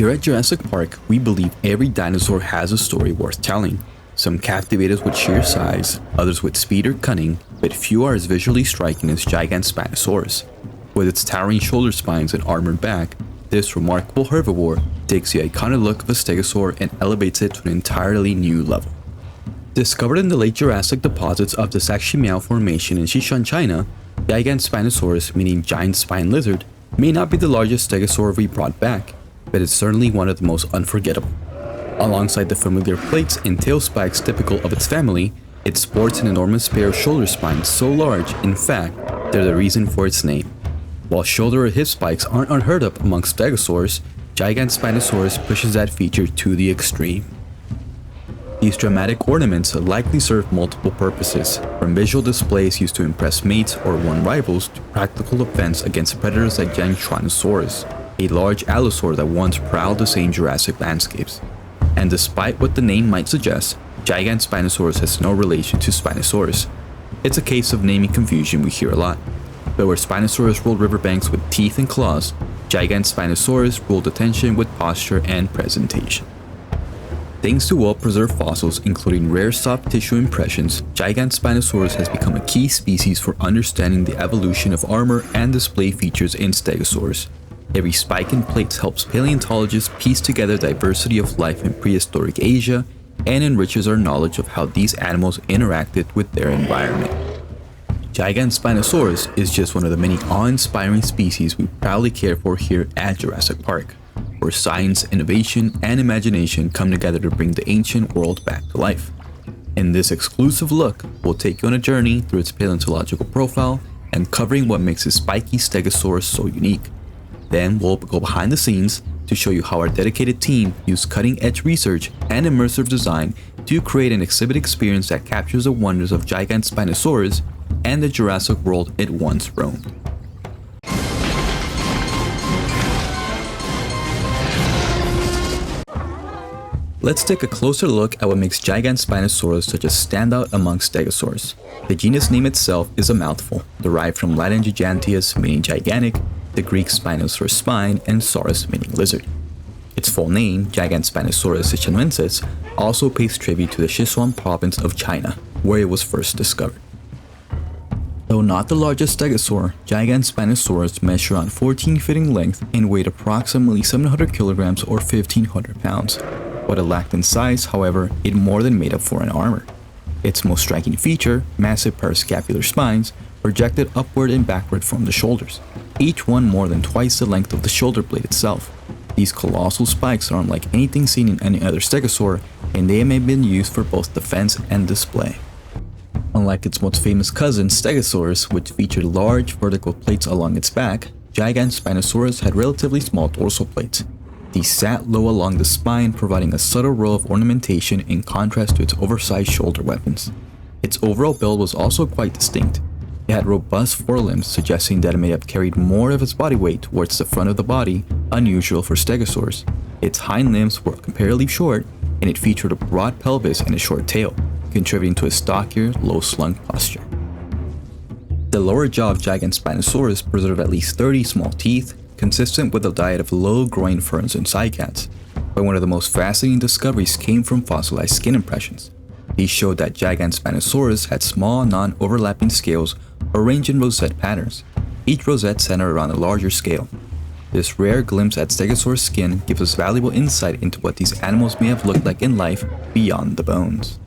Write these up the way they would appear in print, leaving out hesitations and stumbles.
Here at Jurassic Park, we believe every dinosaur has a story worth telling. Some captivate us with sheer size, others with speed or cunning, but few are as visually striking as Gigantspinosaurus. With its towering shoulder spines and armored back, this remarkable herbivore takes the iconic look of a stegosaur and elevates it to an entirely new level. Discovered in the late Jurassic deposits of the Saximiao Formation in Sichuan, China, Gigantspinosaurus, meaning giant spine lizard, may not be the largest stegosaur we brought back, but it's certainly one of the most unforgettable. Alongside the familiar plates and tail spikes typical of its family, it sports an enormous pair of shoulder spines so large, in fact, they're the reason for its name. While shoulder or hip spikes aren't unheard of amongst stegosaurs, Gigantspinosaurus pushes that feature to the extreme. These dramatic ornaments likely serve multiple purposes, from visual displays used to impress mates or warn rivals to practical defense against predators like Gigantspinosaurus, a large allosaur that once prowled the same Jurassic landscapes. And despite what the name might suggest, Gigantspinosaurus has no relation to Spinosaurus. It's a case of naming confusion we hear a lot. But where Spinosaurus ruled riverbanks with teeth and claws, Gigantspinosaurus ruled attention with posture and presentation. Thanks to well-preserved fossils, including rare soft tissue impressions, Gigantspinosaurus has become a key species for understanding the evolution of armor and display features in stegosaurs. Every spike in plates helps paleontologists piece together diversity of life in prehistoric Asia and enriches our knowledge of how these animals interacted with their environment. Gigantspinosaurus is just one of the many awe-inspiring species we proudly care for here at Jurassic Park, where science, innovation, and imagination come together to bring the ancient world back to life. In this exclusive look, we'll take you on a journey through its paleontological profile and covering what makes this spiky stegosaurus so unique. Then we'll go behind the scenes to show you how our dedicated team used cutting-edge research and immersive design to create an exhibit experience that captures the wonders of Gigantspinosaurus and the Jurassic world it once roamed. Let's take a closer look at what makes Gigantspinosaurus such a standout amongst stegosaurs. The genus name itself is a mouthful, derived from Latin giganteus meaning gigantic, the Greek spinos for spine, and saurus meaning lizard. Its full name, Gigantspinosaurus sichuanensis, also pays tribute to the Sichuan province of China, where it was first discovered. Though not the largest stegosaur, Gigantspinosaurus measured around 14 feet in length and weighed approximately 700 kilograms or 1,500 pounds. What it lacked in size, however, it more than made up for in armor. Its most striking feature, massive parascapular spines, projected upward and backward from the shoulders, each one more than twice the length of the shoulder blade itself. These colossal spikes are unlike anything seen in any other stegosaur, and they may have been used for both defense and display. Unlike its most famous cousin, Stegosaurus, which featured large vertical plates along its back, Gigantspinosaurus had relatively small dorsal plates. These sat low along the spine, providing a subtle row of ornamentation in contrast to its oversized shoulder weapons. Its overall build was also quite distinct. It had robust forelimbs, suggesting that it may have carried more of its body weight towards the front of the body, unusual for stegosaurs. Its hind limbs were comparatively short, and it featured a broad pelvis and a short tail, contributing to a stockier, low-slung posture. The lower jaw of Gigantspinosaurus preserved at least 30 small teeth, consistent with a diet of low-growing ferns and cycads. But one of the most fascinating discoveries came from fossilized skin impressions. These showed that Gigantspinosaurus had small, non-overlapping scales arranged in rosette patterns, each rosette centered around a larger scale. This rare glimpse at stegosaur skin gives us valuable insight into what these animals may have looked like in life beyond the bones.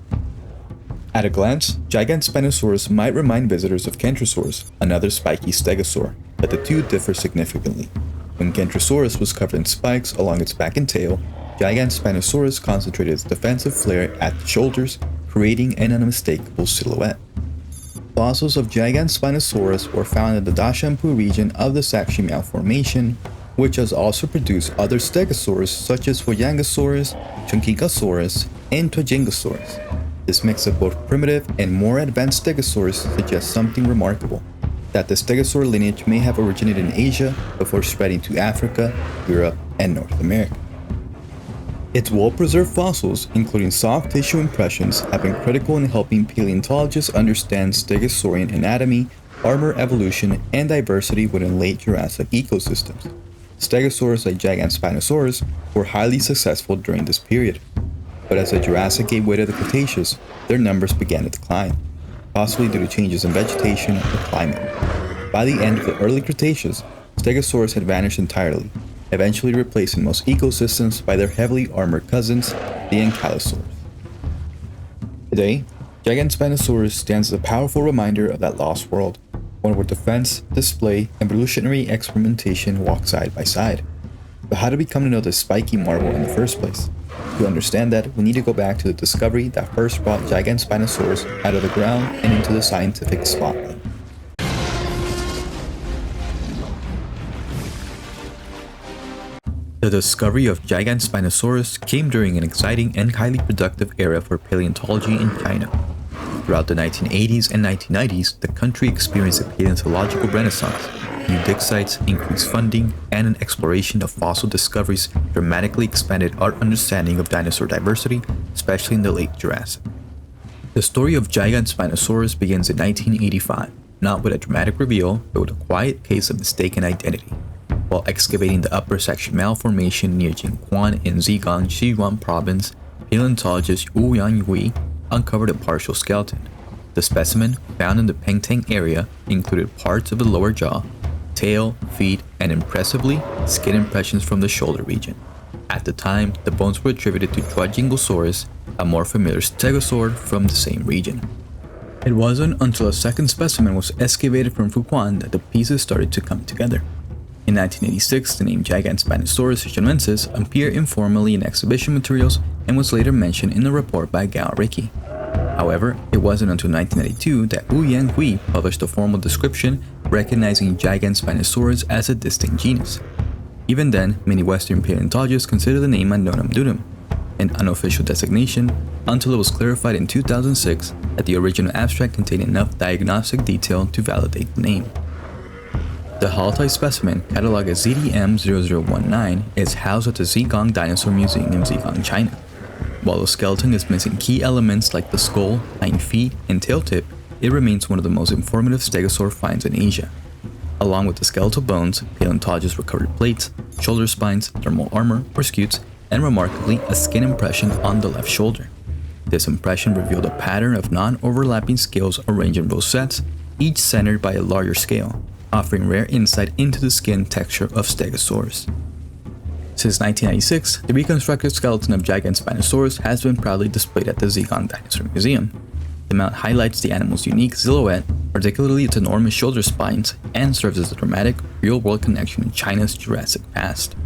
At a glance, Gigantspinosaurus might remind visitors of Kentrosaurus, another spiky stegosaur, but the two differ significantly. When Kentrosaurus was covered in spikes along its back and tail, Gigantspinosaurus concentrated its defensive flare at the shoulders, creating an unmistakable silhouette. Fossils of Gigantspinosaurus were found in the Dashanpu region of the Saximiao Formation, which has also produced other stegosaurs such as Huayangosaurus, Chunkingosaurus, and Tuajingosaurus. This mix of both primitive and more advanced stegosaurs suggests something remarkable, that the stegosaur lineage may have originated in Asia before spreading to Africa, Europe, and North America. Its well-preserved fossils, including soft tissue impressions, have been critical in helping paleontologists understand stegosaurian anatomy, armor evolution, and diversity within late Jurassic ecosystems. Stegosaurs like Gigantspinosaurus were highly successful during this period. But as the Jurassic gave way to the Cretaceous, their numbers began to decline, possibly due to changes in vegetation or climate. By the end of the early Cretaceous, Stegosaurs had vanished entirely, eventually replacing most ecosystems by their heavily armored cousins, the Ankylosaurs. Today, Gigantspinosaurus stands as a powerful reminder of that lost world, one where defense, display, and evolutionary experimentation walk side by side. But how did we come to know this spiky marvel in the first place? To understand that, we need to go back to the discovery that first brought Gigantspinosaurus out of the ground and into the scientific spotlight. The discovery of Gigantspinosaurus came during an exciting and highly productive era for paleontology in China. Throughout the 1980s and 1990s, the country experienced a paleontological renaissance. New dig sites, increased funding, and an exploration of fossil discoveries dramatically expanded our understanding of dinosaur diversity, especially in the late Jurassic. The story of Gigantspinosaurus begins in 1985, not with a dramatic reveal, but with a quiet case of mistaken identity. While excavating the upper section malformation near Jingquan in Zhejiang, Sichuan province, paleontologist Wu Yanhui uncovered a partial skeleton. The specimen, found in the Pengtang area, included parts of the lower jaw, tail, feet, and impressively, skin impressions from the shoulder region. At the time, the bones were attributed to Gingosaurus, a more familiar stegosaur from the same region. It wasn't until a second specimen was excavated from Fuquan that the pieces started to come together. In 1986, the name Gigantspinosaurus sichuanensis appeared informally in exhibition materials and was later mentioned in a report by Gao Riki. However, it wasn't until 1992 that Wu Yanhui published a formal description recognizing Gigantspinosaurus as a distinct genus. Even then, many Western paleontologists consider the name ad nonem durum, an unofficial designation, until it was clarified in 2006 that the original abstract contained enough diagnostic detail to validate the name. The holotype specimen, cataloged as ZDM0019, is housed at the Zhejiang Dinosaur Museum in Zhejiang, China. While the skeleton is missing key elements like the skull, hind feet, and tail tip, it remains one of the most informative stegosaur finds in Asia. Along with the skeletal bones, paleontologists recovered plates, shoulder spines, thermal armor, or scutes, and remarkably, a skin impression on the left shoulder. This impression revealed a pattern of non-overlapping scales arranged in rosettes, each centered by a larger scale, offering rare insight into the skin texture of stegosaurs. Since 1996, the reconstructed skeleton of Gigantspinosaurus has been proudly displayed at the Zhejiang Dinosaur Museum. The mount highlights the animal's unique silhouette, particularly its enormous shoulder spines, and serves as a dramatic, real-world connection to China's Jurassic past.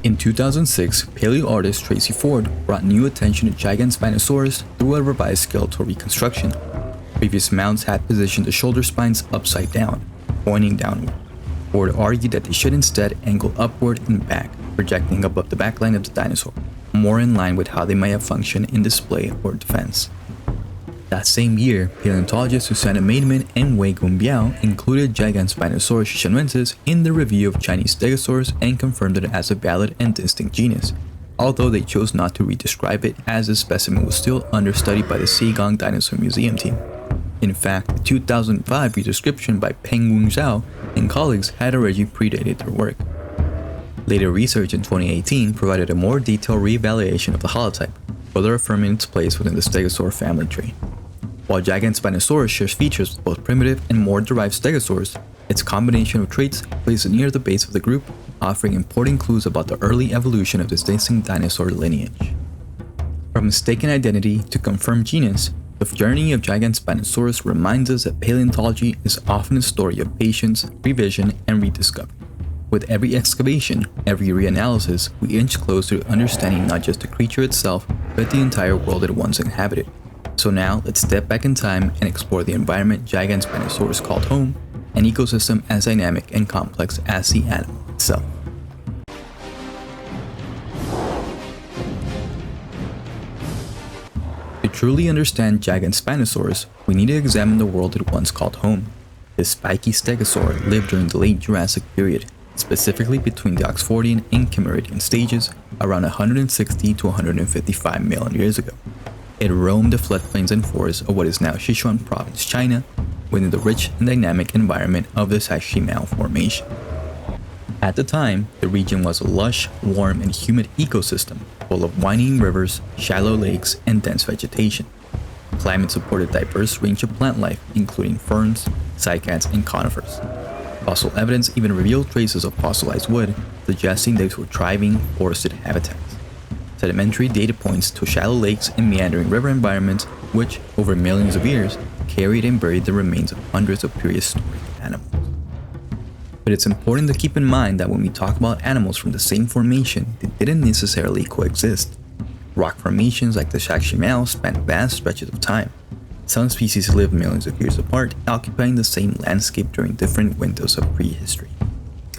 In 2006, paleo artist Tracy Ford brought new attention to Gigantspinosaurus through a revised skeletal reconstruction. Previous mounts had positioned the shoulder spines upside down, pointing downward. Ford argued that they should instead angle upward and back, projecting above the backline of the dinosaur, more in line with how they might have functioned in display or defense. That same year, paleontologists Susanna Maidman and Wei Gunbiao included Gigantspinosaurus sichuanensis in the review of Chinese stegosaurs and confirmed it as a valid and distinct genus, although they chose not to redescribe it as the specimen was still under study by the Zhejiang Dinosaur Museum team. In fact, the 2005 redescription by Peng Wu Zhao and colleagues had already predated their work. Later research in 2018 provided a more detailed reevaluation of the holotype, further affirming its place within the stegosaur family tree. While Gigantspinosaurus shares features with both primitive and more derived stegosaurs, its combination of traits places it near the base of the group, offering important clues about the early evolution of this distinct dinosaur lineage. From mistaken identity to confirmed genus, the journey of Gigantspinosaurus reminds us that paleontology is often a story of patience, revision, and rediscovery. With every excavation, every reanalysis, we inch closer to understanding not just the creature itself, but the entire world it once inhabited. So now, let's step back in time and explore the environment Gigantspinosaurus called home, an ecosystem as dynamic and complex as the animal itself. To truly understand Gigantspinosaurus, we need to examine the world it once called home. This spiky stegosaur lived during the late Jurassic period, specifically between the Oxfordian and Cambrian stages, around 160 to 155 million years ago. It roamed the floodplains and forests of what is now Sichuan province, China, within the rich and dynamic environment of the Saxi malformation. At the time, the region was a lush, warm, and humid ecosystem full of winding rivers, shallow lakes, and dense vegetation. The climate supported a diverse range of plant life, including ferns, cycads, and conifers. Fossil evidence even revealed traces of fossilized wood, suggesting these were thriving, forested habitats. Sedimentary data points to shallow lakes and meandering river environments, which, over millions of years, carried and buried the remains of hundreds of prehistoric animals. But it's important to keep in mind that when we talk about animals from the same formation, they didn't necessarily coexist. Rock formations like the Atuchin span vast stretches of time. Some species lived millions of years apart, occupying the same landscape during different windows of prehistory.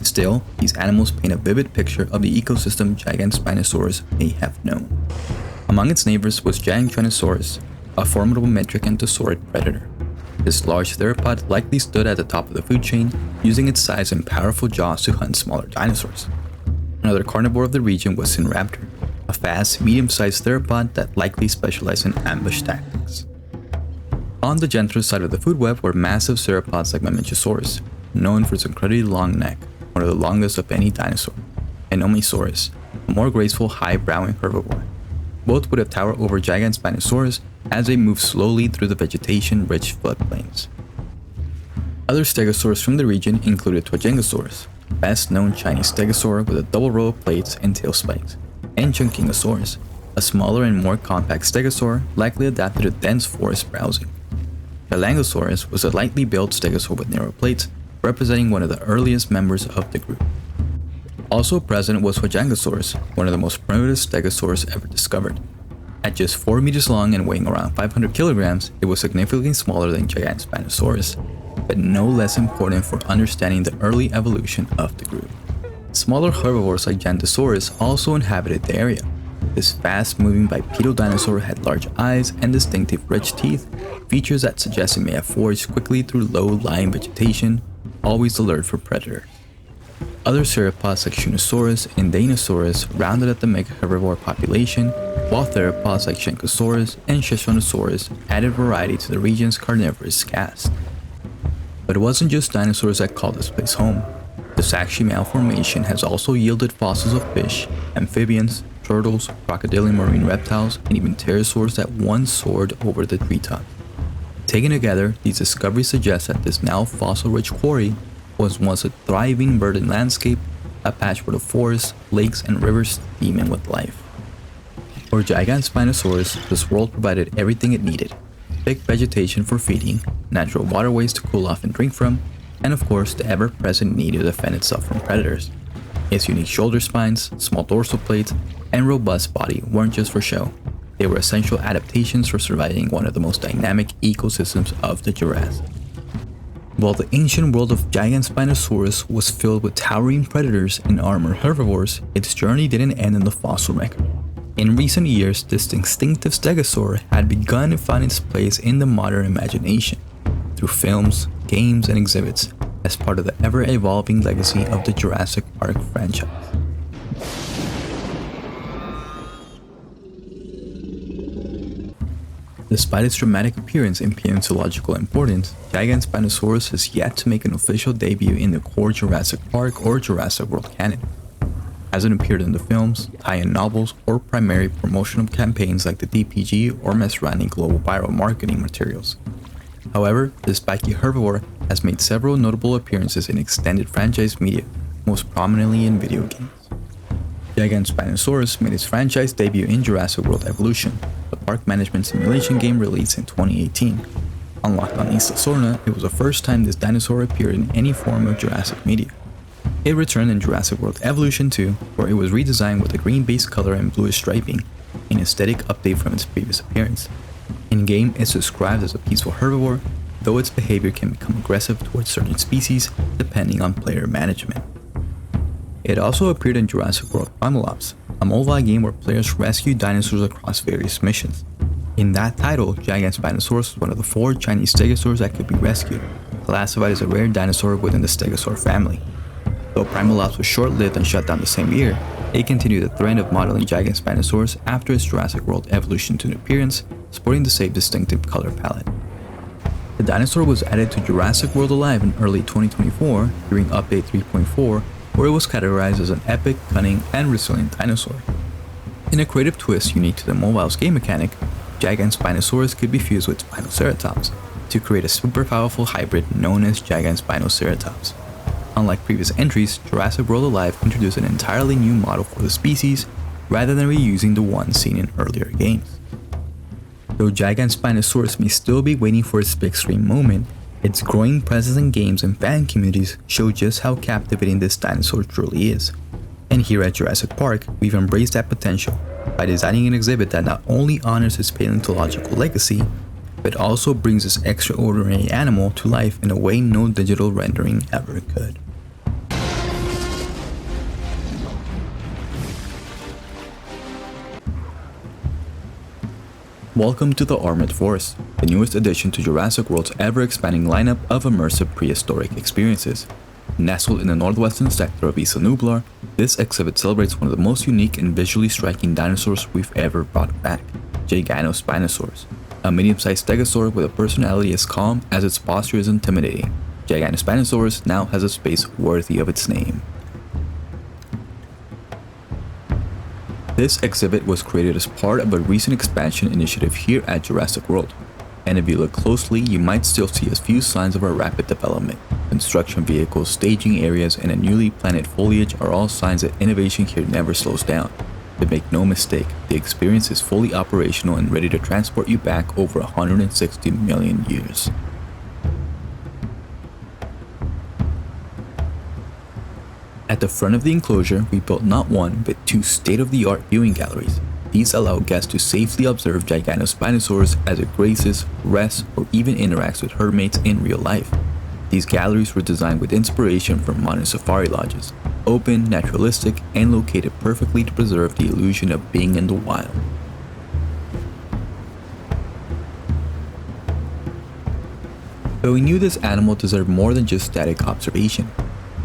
Still, these animals paint a vivid picture of the ecosystem Gigantspinosaurus may have known. Among its neighbors was Gigantspinosaurus, a formidable metric and tesaurid predator. This large theropod likely stood at the top of the food chain, using its size and powerful jaws to hunt smaller dinosaurs. Another carnivore of the region was Sinraptor, a fast, medium-sized theropod that likely specialized in ambush tactics. On the gentler side of the food web were massive sauropods like Mamenchisaurus, known for its incredibly long neck, one of the longest of any dinosaur, and Omisaurus, a more graceful, high-browing herbivore. Both would have towered over Gigantspinosaurus as they moved slowly through the vegetation-rich floodplains. Other stegosaurs from the region included Tuajengosaurus, best known Chinese stegosaur with a double row of plates and tail spikes, and Chungkingosaurus, a smaller and more compact stegosaur likely adapted to dense forest browsing. Phalangosaurus was a lightly built stegosaur with narrow plates, representing one of the earliest members of the group. Also present was Huajangosaurus, one of the most primitive stegosaurs ever discovered. At just 4 meters long and weighing around 500 kilograms, it was significantly smaller than Gigantspinosaurus, but no less important for understanding the early evolution of the group. Smaller herbivores like Gigantosaurus also inhabited the area. This fast-moving bipedal dinosaur had large eyes and distinctive rich teeth, features that suggest it may have foraged quickly through low-lying vegetation, always alert for predators. Other sauropods like Shunosaurus and Dinosaurus rounded out the mega herbivore population, while theropods like Shenkosaurus and Shoshanosaurus added variety to the region's carnivorous cast. But it wasn't just dinosaurs that called this place home. The Saxby Formation has also yielded fossils of fish, amphibians, turtles, crocodilian marine reptiles, and even pterosaurs that once soared over the treetops. Taken together, these discoveries suggest that this now fossil-rich quarry was once a thriving verdant landscape, a patchwork of forests, lakes, and rivers teeming with life. For Gigantspinosaurus, this world provided everything it needed: thick vegetation for feeding, natural waterways to cool off and drink from, and of course the ever-present need to defend itself from predators. Its unique shoulder spines, small dorsal plates, and robust body weren't just for show. They were essential adaptations for surviving one of the most dynamic ecosystems of the Jurassic. While the ancient world of Gigantspinosaurus was filled with towering predators and armored herbivores, its journey didn't end in the fossil record. In recent years, this instinctive stegosaur had begun to find its place in the modern imagination, through films, games, and exhibits, as part of the ever-evolving legacy of the Jurassic Park franchise. Despite its dramatic appearance and paleontological importance, Gigantspinosaurus has yet to make an official debut in the core Jurassic Park or Jurassic World canon. It hasn't appeared in the films, tie-in novels, or primary promotional campaigns like the DPG or Mazzei global viral marketing materials. However, this spiky herbivore has made several notable appearances in extended franchise media, most prominently in video games. Gigantspinosaurus made its franchise debut in Jurassic World Evolution, the park management simulation game released in 2018. Unlocked on Isla Sorna, it was the first time this dinosaur appeared in any form of Jurassic media. It returned in Jurassic World Evolution 2, where it was redesigned with a green-based color and bluish striping, an aesthetic update from its previous appearance. In-game, it's described as a peaceful herbivore, though its behavior can become aggressive towards certain species depending on player management. It also appeared in Jurassic World Primal Ops, a mobile game where players rescue dinosaurs across various missions. In that title, Gigantspinosaurus was one of the 4 Chinese stegosaurs that could be rescued, classified as a rare dinosaur within the stegosaur family. Though Primal Ops was short-lived and shut down the same year, it continued the trend of modeling Gigantspinosaurus after its Jurassic World Evolution 2 appearance, sporting the same distinctive color palette. The dinosaur was added to Jurassic World Alive in early 2024 during Update 3.4, where it was categorized as an epic, cunning, and resilient dinosaur. In a creative twist unique to the mobile's game mechanic, Gigantspinosaurus could be fused with Spinoceratops to create a super powerful hybrid known as Gigantspinoceratops. Unlike previous entries, Jurassic World Alive introduced an entirely new model for the species rather than reusing the one seen in earlier games. Though Gigantspinosaurus may still be waiting for its big screen moment, its growing presence in games and fan communities show just how captivating this dinosaur truly is. And here at Jurassic Park, we've embraced that potential by designing an exhibit that not only honors its paleontological legacy, but also brings this extraordinary animal to life in a way no digital rendering ever could. Welcome to the Armored Forest, the newest addition to Jurassic World's ever-expanding lineup of immersive prehistoric experiences. Nestled in the northwestern sector of Isla Nublar, this exhibit celebrates one of the most unique and visually striking dinosaurs we've ever brought back, Gigantspinosaurus, a medium-sized stegosaur with a personality as calm as its posture is intimidating. Gigantspinosaurus now has a space worthy of its name. This exhibit was created as part of a recent expansion initiative here at Jurassic World, and if you look closely, you might still see a few signs of our rapid development. Construction vehicles, staging areas, and a newly planted foliage are all signs that innovation here never slows down. But make no mistake, the experience is fully operational and ready to transport you back over 160 million years. At the front of the enclosure, we built not one, but two state-of-the-art viewing galleries. These allow guests to safely observe Gigantspinosaurus as it grazes, rests, or even interacts with hermates in real life. These galleries were designed with inspiration from modern safari lodges, open, naturalistic, and located perfectly to preserve the illusion of being in the wild. But we knew this animal deserved more than just static observation.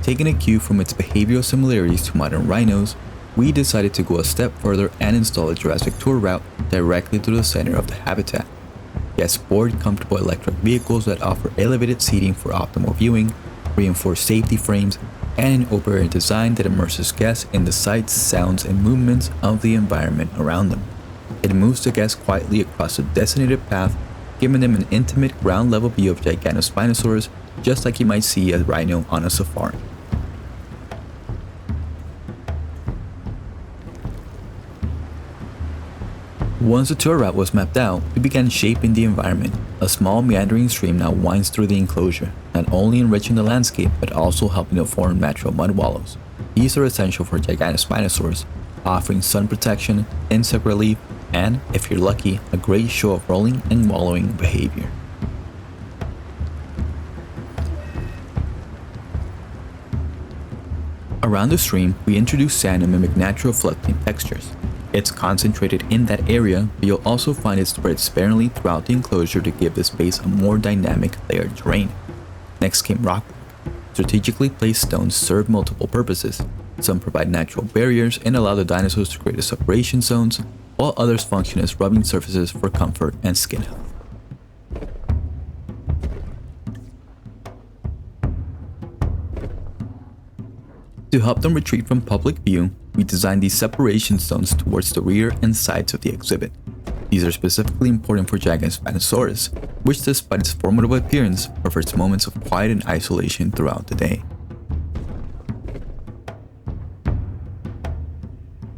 Taking a cue from its behavioral similarities to modern rhinos, we decided to go a step further and install a Jurassic tour route directly to the center of the habitat. Guests board comfortable electric vehicles that offer elevated seating for optimal viewing, reinforced safety frames, and an open-air design that immerses guests in the sights, sounds, and movements of the environment around them. It moves the guests quietly across a designated path, giving them an intimate ground-level view of Gigantspinosaurus, just like you might see a rhino on a safari. Once the tour route was mapped out, we began shaping the environment. A small meandering stream now winds through the enclosure, not only enriching the landscape but also helping to form natural mud wallows. These are essential for Gigantspinosaurus, offering sun protection, insect relief, and, if you're lucky, a great show of rolling and wallowing behavior. Around the stream, we introduced sand to mimic natural floodplain textures. It's concentrated in that area, but you'll also find it spread sparingly throughout the enclosure to give the space a more dynamic, layered terrain. Next came rockwork. Strategically placed stones serve multiple purposes. Some provide natural barriers and allow the dinosaurs to create separation zones, while others function as rubbing surfaces for comfort and skin health. To help them retreat from public view, we designed these separation zones towards the rear and sides of the exhibit. These are specifically important for Gigantspinosaurus, which despite its formidable appearance, prefers moments of quiet and isolation throughout the day.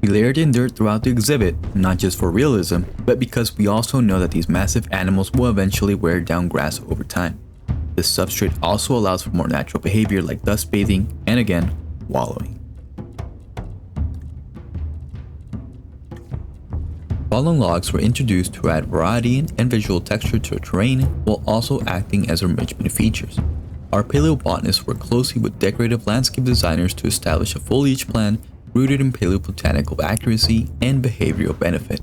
We layered in dirt throughout the exhibit, not just for realism, but because we also know that these massive animals will eventually wear down grass over time. This substrate also allows for more natural behavior like dust bathing and, again, wallowing. Fallen logs were introduced to add variety and visual texture to the terrain while also acting as enrichment features. Our paleobotanists worked closely with decorative landscape designers to establish a foliage plan rooted in paleobotanical accuracy and behavioral benefit.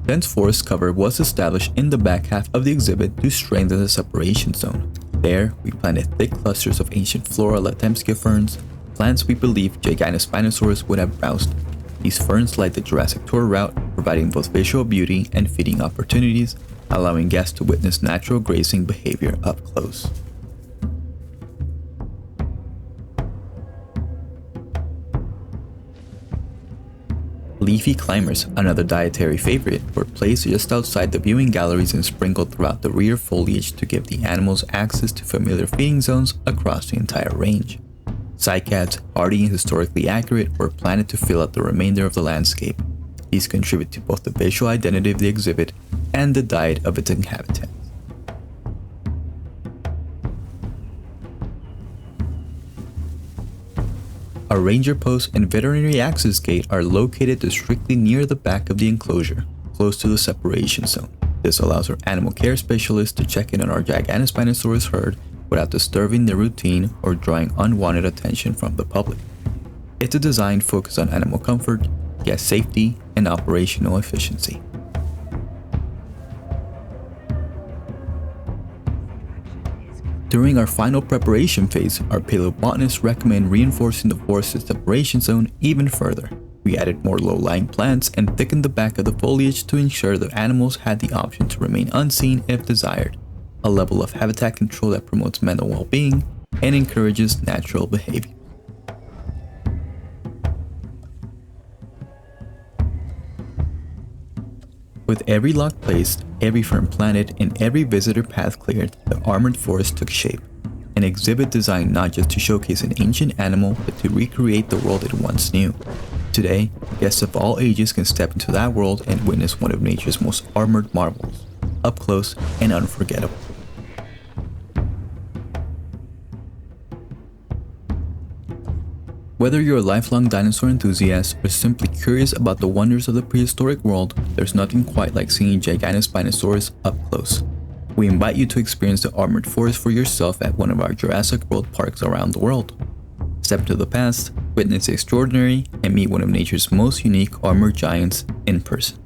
Dense forest cover was established in the back half of the exhibit to strengthen the separation zone. There, we planted thick clusters of ancient flora like Lemskia ferns, plants we believe Gigantspinosaurus would have browsed. These ferns light the Jurassic tour route, providing both visual beauty and feeding opportunities, allowing guests to witness natural grazing behavior up close. Leafy climbers, another dietary favorite, were placed just outside the viewing galleries and sprinkled throughout the rear foliage to give the animals access to familiar feeding zones across the entire range. Cycads, hardy and historically accurate, were planted to fill out the remainder of the landscape. These contribute to both the visual identity of the exhibit and the diet of its inhabitants. A ranger post and veterinary access gate are located strictly near the back of the enclosure, close to the separation zone. This allows our animal care specialists to check in on our Gigantspinosaurus herd without disturbing their routine or drawing unwanted attention from the public. It's a design focused on animal comfort, guest safety, and operational efficiency. During our final preparation phase, our paleobotanists recommend reinforcing the forested separation zone even further. We added more low-lying plants and thickened the back of the foliage to ensure the animals had the option to remain unseen if desired, a level of habitat control that promotes mental well-being and encourages natural behavior. With every log placed, every fern planted, and every visitor path cleared, the armored forest took shape. An exhibit designed not just to showcase an ancient animal, but to recreate the world it once knew. Today, guests of all ages can step into that world and witness one of nature's most armored marvels, up close and unforgettable. Whether you're a lifelong dinosaur enthusiast or simply curious about the wonders of the prehistoric world, there's nothing quite like seeing Gigantspinosaurus up close. We invite you to experience the armored forest for yourself at one of our Jurassic World parks around the world. Step into the past, witness the extraordinary, and meet one of nature's most unique armored giants in person.